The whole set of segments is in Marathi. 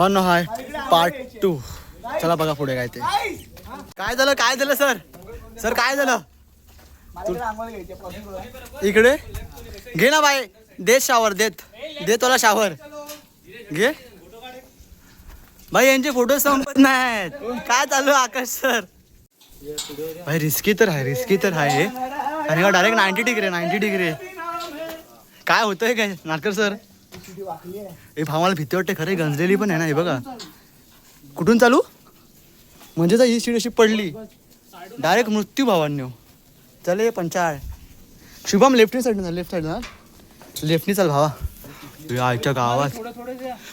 हो ना हाय पार्ट 2. चला बघा पुढे काय ते. काय झालं सर काय झालं. इकडे घे ना बाय. देत शावर देत तुला शावर घे भाई. यांचे फोटो संपत नाहीत. काय चालू आकाश सर. भाई रिस्की तर आहे आणि डायरेक्ट 90 डिग्री. काय होतंय काय नाटकर सर. हे भावाला भीती वाटते खरे. गंजलेली पण आहे ना हे बघा. कुठून चालू म्हणजे ही सीट अशी पडली डायरेक्ट मृत्यू भावांनी. चले पंचाळ. शुभम लेफ्ट साईड ना लेफ्टनी चाल भावा. आईच्या गावात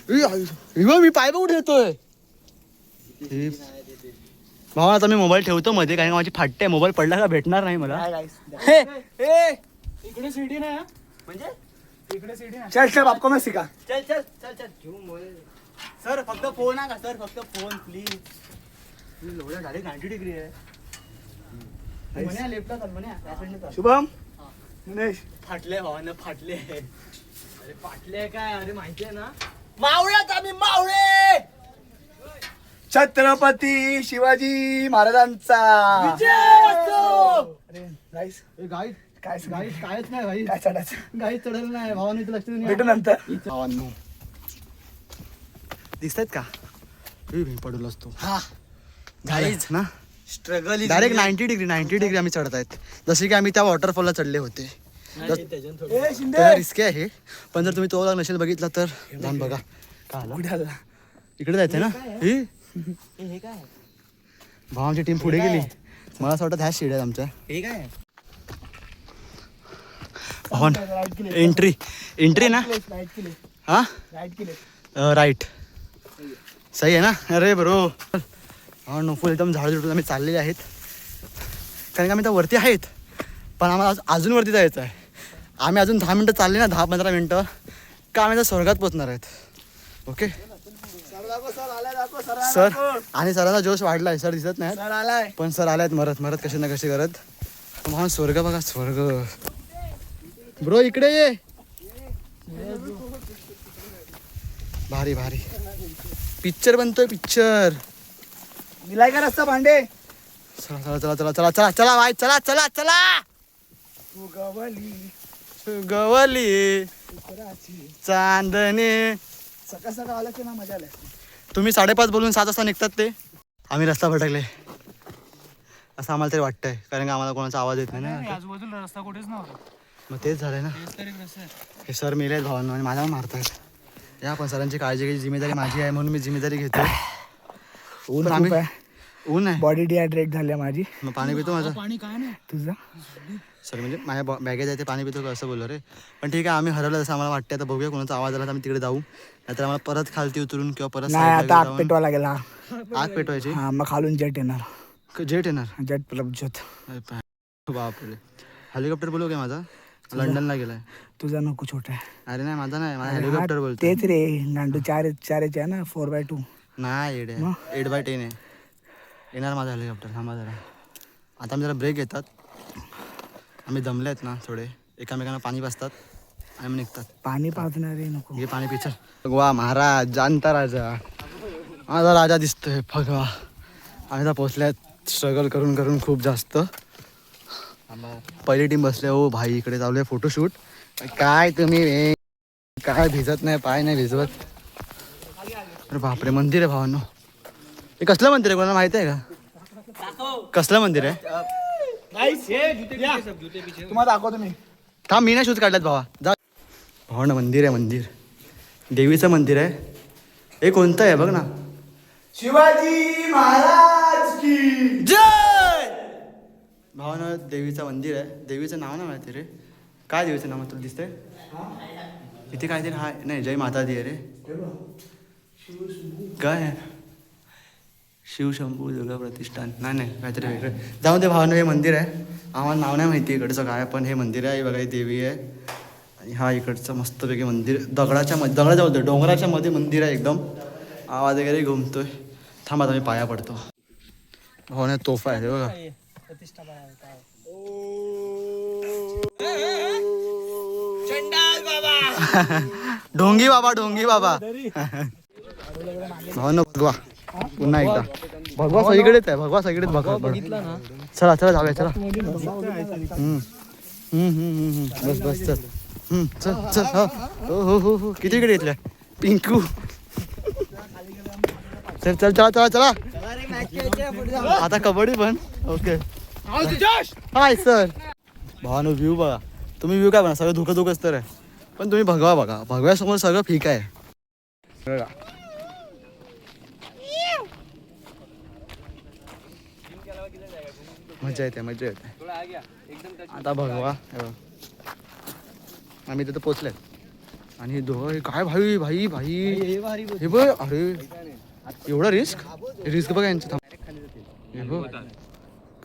मी पाय बघून ठेवतोय भावा. आता मी मोबाईल ठेवतो मध्ये कारण माझी फाटते. मोबाईल पडला का भेटणार नाही मला. इकडे सीडी नाही म्हणजे इकडे सीडी नाही. चल आपको मैं सिखा. चल सर फक्त फोन आहे का सर. फक्त फोन प्लीज. लोडा डायरेक्ट 90 डिग्री आहे. लेफ्टला चाल म्हणे. शुभम मनीष फाटले भावानं फाटले. अरे पाटले काय. अरे माहितीये ना मावळ्यात आम्ही मावळे. छत्रपती शिवाजी महाराजांचा गाईस कायच नाही भाई. काय चढायचं गाईस चढलं नाही भावानं. इथं लक्ष भेटू नंतर. भावांनो दिसतायत का. पडूल असतो हा गाईज ना. स्ट्रगल डायरेक्ट 90 डिग्री आम्ही चढत आहेत. जसे की आम्ही त्या वॉटरफॉलला चढले होते. रिस्की आहे पण जर तुम्ही तो भाग नसेल बघितला तर जाऊन बघा. काय इकडे जायचंय ना. हे काय भावाची टीम पुढे गेली. मला असं वाटतं ह्या शिड्या आमच्या. हे काय एंट्री ना. हा राईट सही आहे ना. अरे बरो हा नो एकदम झाड झुडून आम्ही चाललेले आहेत. कारण की आम्ही तर वरती आहेत पण आम्हाला अजून वरती जायचं आहे. आम्ही अजून 10 मिनटं चालले ना 10-15 मिनटं का आम्ही आता स्वर्गात पोचणार आहेत. ओके सर आणि सरांचा जोश वाढलाय. सर दिसत नाही पण सर आलायत मरत कसे ना कसे करत. म्हणून स्वर्ग बघा स्वर्ग. ब्रो इकडे ये. भारी पिक्चर बनतोय पिक्चर. मिलाय का रस्ता भांडे. चला भाई चला. गवली चांदणे. सकाळ आलं की ना मजा आली. तुम्ही 5:30 बोलून 7 वाजता निघतात ते. आम्ही रस्ता भटकले असं आम्हाला तरी वाटतंय कारण की आम्हाला कोणाचा आवाज येत नाही ना. आजूबाजूला रस्ता कुठेच नव्हता. मग तेच झालंय ना. हे सर मेले आहेत भावांना आणि मला मारतायत. या पण सरांची काळजी घ्यायची जिम्मेदारी माझी आहे म्हणून मी जिम्मेदारी घेतोय. ऊन आहे. बॉडी डिहायड्रेट झाली माझी. मग पाणी पितो माझं. पाणी काय नाही तुझं सर म्हणजे माझ्या बॅगेत आहे ते पाणी पितो का असं बोललो रे. पण ठीक आहे आम्ही हरवलं जसं आम्हाला वाटतं. आता बघूया कोणाचा आवाज आला तर आम्ही तिकडे जाऊ. नाहीतर आम्हाला परत खालती उतरून किंवा परत आता आग पेटवा लागेल. आग पेटवायची. हा मग खालून जेट येणार. जेट प्रभज्योत. बापरे हेलिकॉप्टर बोलू काय माझा. लंडनला गेलाय. तुझा नको छोटा आहे. अरे नाही माझा नाही. माझा हेलिकॉप्टर बोलतो. तेच रे गांडू 4 आहे ना 4x2 नाही 8x10 आहे. येणार माझा हेलिकॉप्टर. थांबा जरा. आता आम्ही जरा ब्रेक घेतात. आम्ही दमले आहेत ना थोडे. एकामेकांना पाणी पाजतात आणि मग निघतात. पाणी पाजणार रे नको. घे पाणी पिचल. भगवा महाराज जाणता राजा. माझा राजा दिसतोय भगवा. आम्ही आता पोचल्यात स्ट्रगल करून खूप जास्त. पहिली टीम बसले. हो भाई इकडे चालू आहे फोटोशूट. काय तुम्ही काय भिजत नाही पाय नाही भिजवत. अरे बापरे मंदिर आहे भावांनो. हे कसलं मंदिर आहे कोणाला माहिती आहे का. कसलं मंदिर आहे. तुम्हाला दाखवतो मी. थांब मी नाही शूज काढल्यात भावा. जा भावांनो मंदिर आहे. देवीचं मंदिर आहे. हे कोणतं आहे बघ ना. शिवाजी महाराज की जय. भावानं देवीचं मंदिर आहे. देवीचं नाव नाही माहिती रे. काय देवीचं नाव तुला दिसतंय इथे काहीतरी हाय. नाही जय माता दी आहे रे. काय आहे शिवशंभू दुर्गा प्रतिष्ठान. नाही काहीतरी वेगळं. जाऊन ते भावानं हे मंदिर आहे. आम्हाला नाव नाही माहिती इकडचं काय पण हे मंदिर आहे. बघा ही देवी आहे आणि हा इकडचं मस्तपैकी मंदिर. दगडाच्या मध्ये डोंगराच्या मध्ये मंदिर आहे एकदम. आवाज वगैरे घुमतोय. थांबा आता मी पाया पडतो. भावाने तोफा आहे बघा. ढोंगी बाबा भावांनो भगवा पुन्हा एकदा भगवा सगळीकडेच आहे भगवा सगळीकडेच भगवा बघितला ना. चला चला जाऊया चला. बस बस चल. चल चल हा. हो हो हो किती इकडे येतल्या पिंकू. चल चल चला चला चला. आता कबड्डी पण ओके. Hi sir. भावानो व्ह्यू बघा तुम्ही व्ह्यू काय बघा सगळं धुकं धुकंच तर आहे पण तुम्ही भगवा बघा भगव्यासमोर सगळं फिका आहे. मजा येते मजा येते. आता भगवा आम्ही तिथं पोचलोय आणि दोघं काय भाई भाई भाई हे बघ अरे एवढा रिस्क रिस्क बघा यांचं थांब.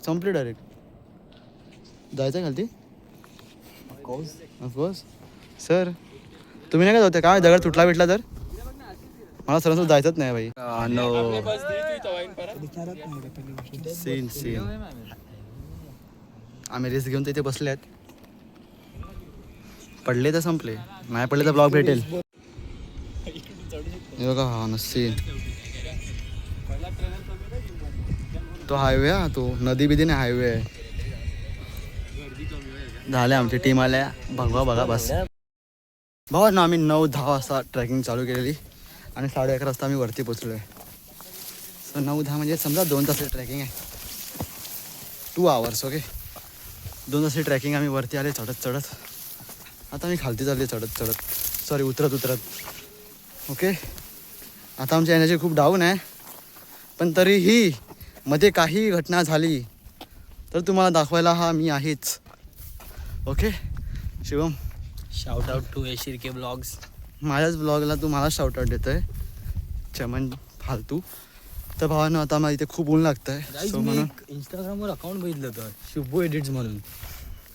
संपले डायरेक्ट जायचं खालती ऑफकोर्स. सर तुम्ही नाही का जाते काय दगड तुटला भेटला तर मला सरांसोबत जायचंच नाही भाई. नो सीन सीन आम्ही रिस्क घेऊन तिथे बसले आहेत. पडले तर संपले नाही पडले तर ब्लॉग भेटेल. हे बघा हा ना सीन तो हायवे हा तो नदी बिदी नाही हायवे आहे. झाले आमची टीम आल्या भगवा बघा बस. भावा ना आम्ही 9-10 वाजता ट्रेकिंग चालू केलेली आणि 11:30 वाजता आम्ही वरती पोचलो आहे. सो 9-10 म्हणजे समजा 2 तासाची ट्रेकिंग आहे. 2 आवर्स ओके. 2 तासाची ट्रेकिंग आम्ही वरती आले चढत चढत. आता आम्ही खालती चालले चढत चढत सॉरी उतरत उतरत ओके. आता आमची एनर्जी खूप डाऊन आहे पण तरीही मध्ये काही घटना झाली तर तुम्हाला दाखवायला हा मी आहेच okay. Shivam shout out to Shirke blogs. माझ्याच ब्लॉगला तू मला शाउटआउट देतोय चमन फालतू. तर भावानं आता मला इथे खूप ऊन लागतंय सो म्हणून इंस्टाग्रामवर अकाउंट बघितलं होतं शुभो एडिट्स म्हणून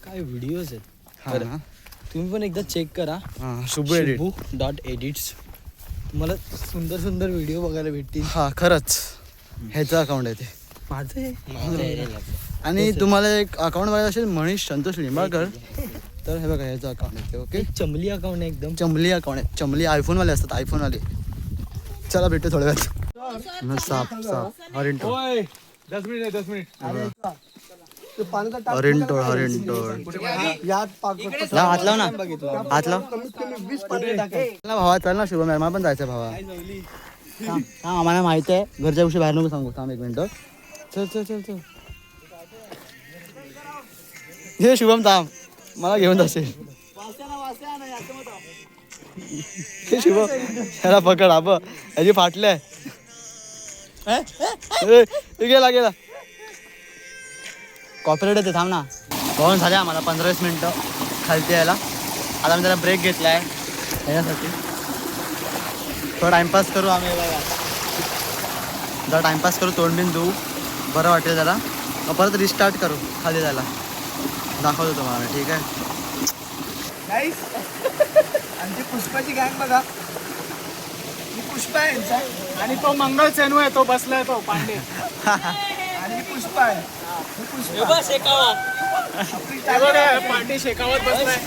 काय व्हिडिओज आहेत. हा ना तुम्ही पण एकदा चेक करा. हां शुभ एडिट .edits तुम्हाला सुंदर सुंदर व्हिडिओ बघायला भेटतील. हां खरंच ह्याचं अकाउंट आहे ते माझं आहे. आणि तुम्हाला एक अकाउंट बघायचं असेल मनीष संतोष लिंबाळकर तर हे बघा ह्याचं अकाउंट आहे ते ओके. चमली अकाउंट आहे एकदम चमली अकाउंट आहे. चमली आयफोनवाले असतात आयफोनवाले. चला भेटू थोड्या वेळात. साप साप हरिंटो 10 मिनिट हरिंटो हरिंटो हात लाव ना हात लाव ना भावा. चल ना शुभम मला पण जायचं भावा. हा आम्हाला माहिती आहे घरच्या गोष्टी बाहेर नको सांगू. थांब 1 मिनिट. चल चल चल चल हे शुभम थांब मला घेऊन जाशील. हे शुभम ह्याला पकड आब ह्याची फाटले गेला गेला कॉपरेट येते. थांब ना पाहून झाले आम्हाला 15-20 मिनटं खालती यायला. आता आम्ही त्याला ब्रेक घेतला आहे ह्याच्यासाठी थोडा टाईमपास करू आम्ही बघा. जरा टाईमपास करू तोंड बिन देऊ बरं वाटेल त्याला मग परत रिस्टार्ट करू खाली जायला. दाखवतो तुम्हाला ठीक आहे. आणि पुष्पाची गँग बघा. पुष्पा आहे यांचा आणि तो मंगल सेनू आहे तो बसलाय तो पांडे आणि पुष्पा आहे. पांडे शेकावत बसलाय.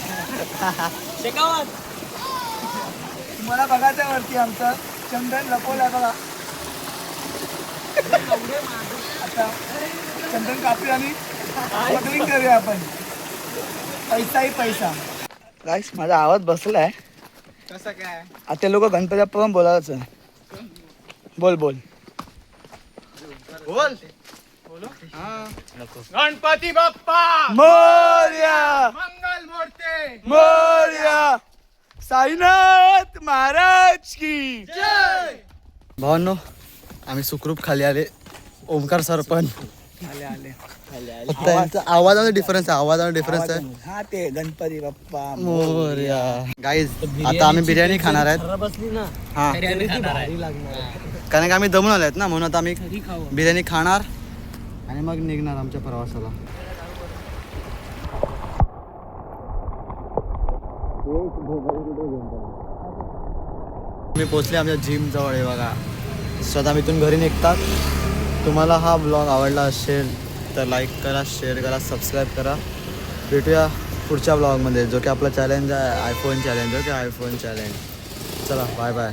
तुम्हाला बघायचं वरती आमचं चंदन लपवलाय बघा. आता चंदन कापी आणि स्मगलिंग करूया आपण. पैसाही पैसा. गाईस माझा आवाज बसलाय कसं काय आता लोक गणपती बाप्पा पण बोलायचं. बोल बोल बोल गणपती बाप्पा मोरया मंगल मूर्ती मोरया साईनाथ महाराज की जय. भावांनो आम्ही सुखरूप खाली आले. ओमकार सर पण फक्त यांचा आवाजाचा डिफरन्स आहे. आवाजाचा डिफरन्स आहे. हा ते गणपती बाप्पा मोरया. गाईज आता आम्ही बिर्याणी खाणार आहेत. बसली ना हा भारी लागणार. कारण की आम्ही दमून आलो आहेत ना म्हणून आता आम्ही बिर्याणी खाणार आणि मग निघणार आमच्या प्रवासाला. मी पोचले आमच्या जिम जवळ आहे बघा. स्वतः मी इथून घरी निघतात. तुम्हाला हा ब्लॉग आवडला असेल तर लाईक करा शेअर करा सबस्क्राईब करा. भेटूया पुढच्या ब्लॉगमध्ये जो की आपला चॅलेंज आहे iPhone challenge. Okay iPhone challenge. चला बाय बाय.